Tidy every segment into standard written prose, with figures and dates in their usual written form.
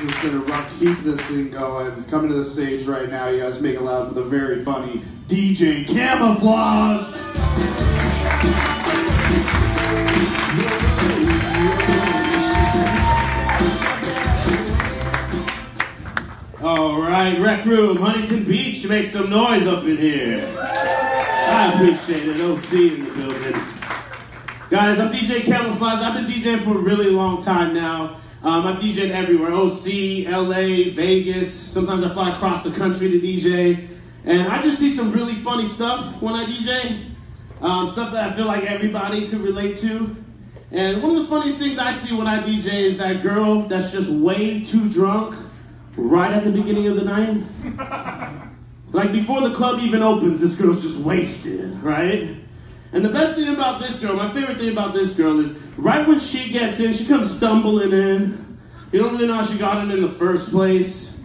We're just gonna keep this thing going. Coming to the stage right now, you guys make it loud for the very funny DJ Kamoflage. All right, Rec Room, Huntington Beach, make some noise up in here. I appreciate it. OC in the building. Guys, I'm DJ Kamoflage. I've been DJing for a really long time now. I've DJed everywhere. OC, LA, Vegas. Sometimes I fly across the country to DJ. And I just see some really funny stuff when I DJ. Stuff that I feel like everybody could relate to. And one of the funniest things I see when I DJ is that girl that's just way too drunk right at the beginning of the night. Like before the club even opens, this girl's just wasted, right? And the best thing about this girl, my favorite thing about this girl is right when she gets in, she comes stumbling in. You don't really know how she got in the first place.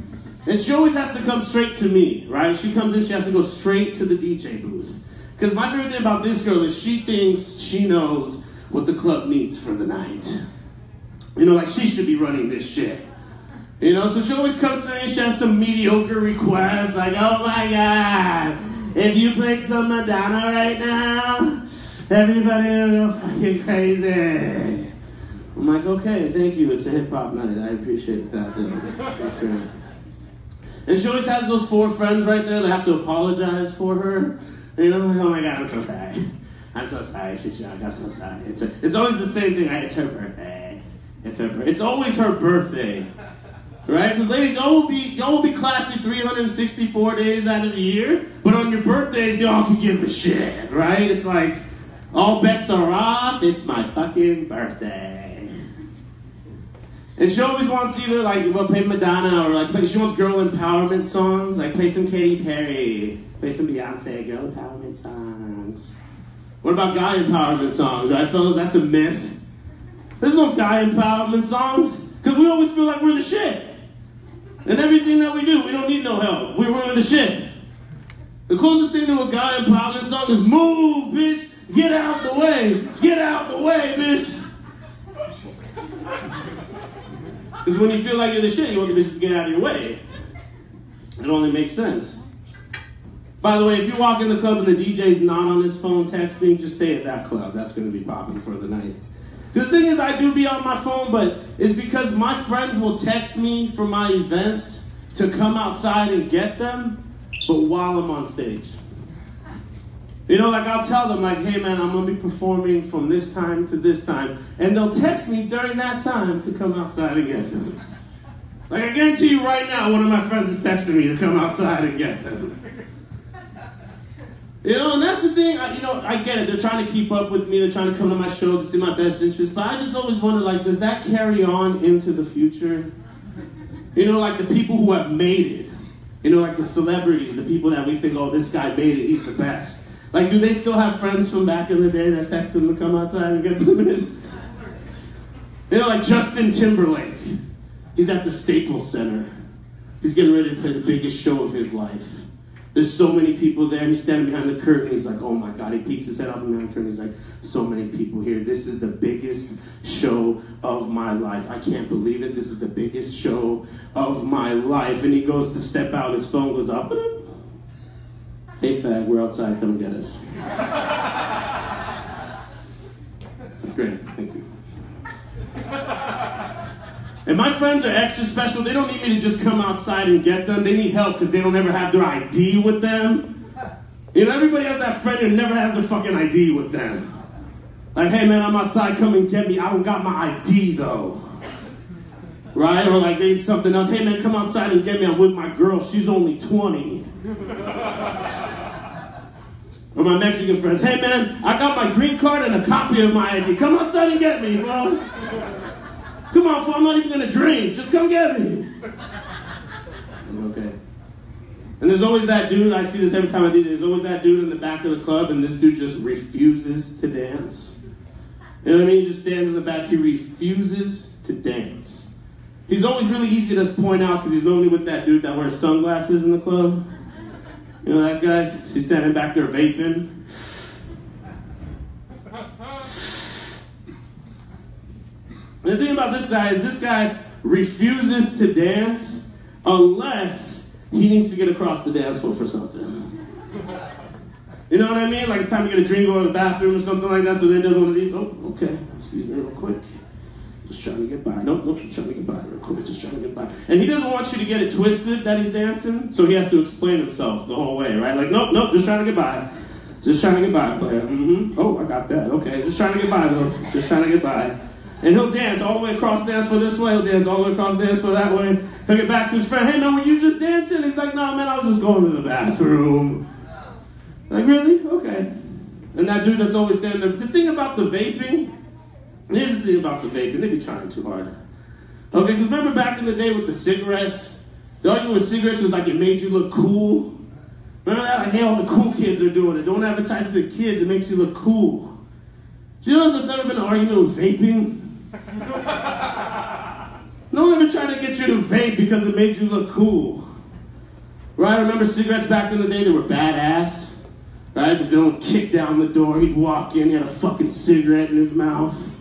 And she always has to come straight to me, right? She comes in, she has to go straight to the DJ booth. Because my favorite thing about this girl is she thinks she knows what the club needs for the night. You know, like she should be running this shit. You know, so she always comes to me and she has some mediocre requests, like, oh my God, if you played some Madonna right now, everybody will go fucking crazy. I'm like, okay, thank you, it's a hip-hop night, I appreciate that, that's great. And she always has those 4 friends right there that have to apologize for her. You know, oh my God, I'm so sorry. I'm so sorry, she's drunk, I'm so sorry. It's always the same thing, it's her birthday. It's always her birthday. Right? Because ladies, y'all will be classy 364 days out of the year, but on your birthdays, y'all can give a shit, right? It's like, all bets are off, it's my fucking birthday. And she always wants either, like, well, play Madonna, or, like, she wants girl empowerment songs, like, play some Katy Perry, play some Beyonce, girl empowerment songs. What about guy empowerment songs, right, fellas? That's a myth. There's no guy empowerment songs, because we always feel like we're the shit. And everything that we do, we don't need no help. We're the shit. The closest thing to a guy empowerment song is move, bitch. Get out the way. Get out the way, bitch. Because when you feel like you're the shit, you want the bitch to get out of your way. It only makes sense. By the way, if you walk in the club and the DJ's not on his phone texting, just stay at that club. That's going to be popping for the night. Because the thing is, I do be on my phone, but it's because my friends will text me for my events to come outside and get them, but while I'm on stage. You know, like I'll tell them, like, hey man, I'm going to be performing from this time to this time, and they'll text me during that time to come outside and get them. Like, I guarantee you right now, one of my friends is texting me to come outside and get them. You know, and that's the thing, I get it. They're trying to keep up with me. They're trying to come to my show to see my best interest. But I just always wonder, like, does that carry on into the future? You know, like the people who have made it. You know, like the celebrities, the people that we think, oh, this guy made it, he's the best. Like, do they still have friends from back in the day that text them to come outside and get them in? You know, like Justin Timberlake. He's at the Staples Center. He's getting ready to play the biggest show of his life. There's so many people there. He's standing behind the curtain. He's like, oh my God. He peeks his head off behind the curtain. He's like, so many people here. This is the biggest show of my life. I can't believe it. This is the biggest show of my life. And he goes to step out. His phone goes off. Hey, fag, we're outside. Come get us. Great. Thank you. And my friends are extra special. They don't need me to just come outside and get them. They need help because they don't ever have their ID with them. You know, everybody has that friend who never has their fucking ID with them. Like, hey man, I'm outside, come and get me. I don't got my ID though. Right? Or like they need something else. Hey man, come outside and get me. I'm with my girl. She's only 20. Or my Mexican friends. Hey man, I got my green card and a copy of my ID. Come outside and get me, bro. Come on, fool, I'm not even gonna drink. Just come get me. Okay. And there's always that dude, I see this every time I do this, there's always that dude in the back of the club and this dude just refuses to dance. You know what I mean? He just stands in the back, he refuses to dance. He's always really easy to point out because he's normally with that dude that wears sunglasses in the club. You know that guy? He's standing back there vaping. And the thing about this guy is this guy refuses to dance unless he needs to get across the dance floor for something. You know what I mean? Like it's time to get a drink or go to the bathroom or something like that, so then does one of these. Oh, okay, excuse me real quick. Just trying to get by. Nope, just trying to get by real quick. Just trying to get by. And he doesn't want you to get it twisted that he's dancing, so he has to explain himself the whole way, right? Like, nope, just trying to get by. Just trying to get by, player. Mm-hmm. Oh, I got that. Okay, just trying to get by, though. Just trying to get by. And he'll dance all the way across the dance floor this way. He'll dance all the way across the dance floor that way. He'll get back to his friend. Hey, man, were you just dancing? He's like, no, man, I was just going to the bathroom. Like, really? Okay. And that dude that's always standing there. The thing about the vaping, here's the thing about the vaping. They be trying too hard. Okay, because remember back in the day with the cigarettes? The argument with cigarettes was like it made you look cool. Remember that? Like, hey, all the cool kids are doing it. Don't advertise to the kids. It makes you look cool. Do you know there's never been an argument with vaping? No one ever tried to get you to vape because it made you look cool. Right? Remember cigarettes back in the day? They were badass. Right? The villain kicked down the door. He'd walk in. He had a fucking cigarette in his mouth.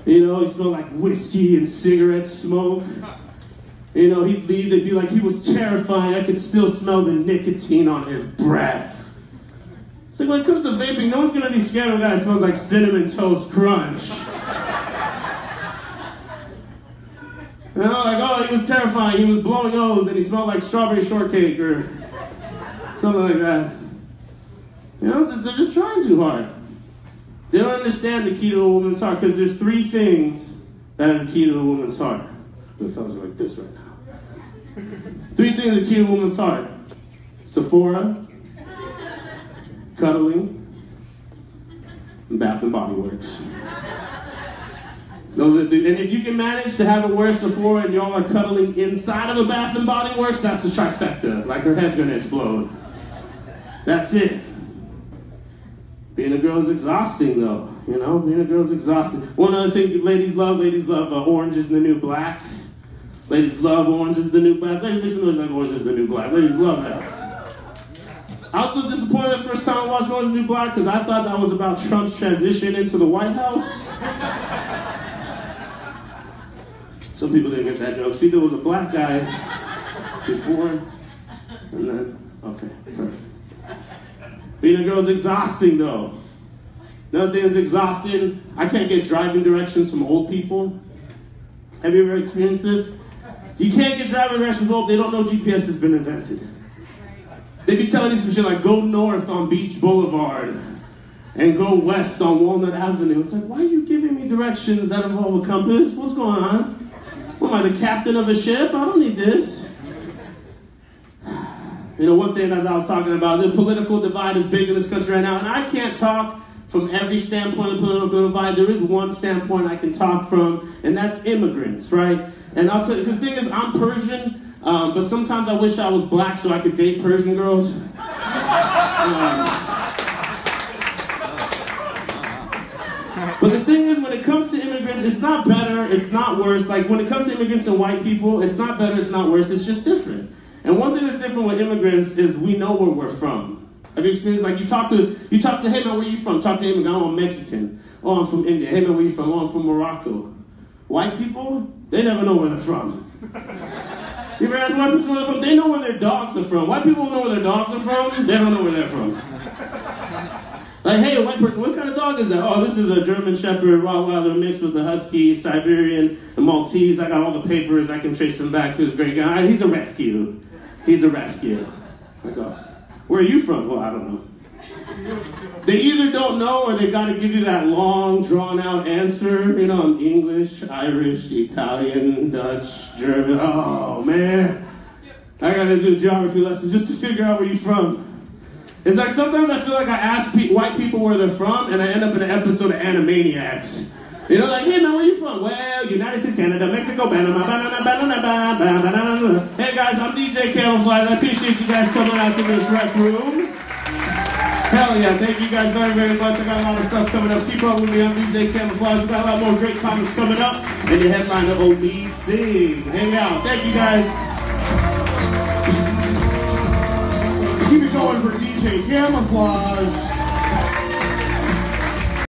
You know, he smelled like whiskey and cigarette smoke. You know, he'd leave. They'd be like, he was terrifying. I could still smell the nicotine on his breath. It's like when it comes to vaping, no one's going to be scared of a guy that smells like Cinnamon Toast Crunch. You know, like, oh, he was terrifying. He was blowing O's and he smelled like strawberry shortcake or something like that. You know, they're just trying too hard. They don't understand the key to a woman's heart because there's 3 things that are the key to a woman's heart. The fellas are like this right now. 3 things are the key to a woman's heart. Sephora, cuddling, and Bath and Body Works. Those are and if you can manage to have it wear Sephora and y'all are cuddling inside of a Bath and Body Works, that's the trifecta. Like her head's gonna explode. That's it. Being a girl is exhausting, though. You know, being a girl is exhausting. One other thing ladies love Orange is the New Black. Ladies love Orange is the New Black. Ladies make some noise like Orange is the New Black. Ladies love that. I was a little disappointed the first time I watched Orange is the New Black because I thought that was about Trump's transition into the White House. Some people didn't get that joke. See, there was a black guy before, and then, okay, perfect. Being a girl is exhausting, though. Another thing that's exhausting, I can't get driving directions from old people. Have you ever experienced this? You can't get driving directions from old, they don't know GPS has been invented. They be telling you some shit like, go north on Beach Boulevard and go west on Walnut Avenue. It's like, why are you giving me directions that involve a compass? What's going on? What, am I the captain of a ship? I don't need this. You know, one thing as I was talking about, the political divide is big in this country right now, and I can't talk from every standpoint of political divide. There is one standpoint I can talk from, and that's immigrants, right? And I'll tell you, because the thing is, I'm Persian, but sometimes I wish I was black so I could date Persian girls. But the thing is, when it comes to immigrants, it's not better, it's not worse. Like, when it comes to immigrants and white people, it's not better, it's not worse, it's just different. And one thing that's different with immigrants is we know where we're from. Have you experienced, like, you talk to, hey man, where you from? Talk to an immigrant, oh, I'm Mexican. Oh, I'm from India. Hey man, where you from? Oh, I'm from Morocco. White people, they never know where they're from. You ever ask white people where they're from? They know where their dogs are from. White people know where their dogs are from, they don't know where they're from. Like, hey, a white person, what kind of dog is that? Oh, this is a German Shepherd Rottweiler mixed with a Husky, Siberian, a Maltese. I got all the papers. I can trace him back to his great guy. He's a rescue. He's a rescue. I go, where are you from? Well, I don't know. They either don't know or they got to give you that long, drawn-out answer. You know, I'm English, Irish, Italian, Dutch, German. Oh, man. I got to do a geography lesson just to figure out where you're from. It's like sometimes I feel like I ask white people where they're from and I end up in an episode of Animaniacs. You know, like, hey man, where you from? Well, United States, Canada, Mexico, Panama, banana. Hey guys, I'm DJ Kamoflage. I appreciate you guys coming out to this rec room. Hell yeah, thank you guys very, very much. I got a lot of stuff coming up. Keep up with me, I'm DJ Kamoflage. We got a lot more great comics coming up. And the headliner, Omid Singh. Hang out. Thank you guys. Keep it going for DJ Kamoflage.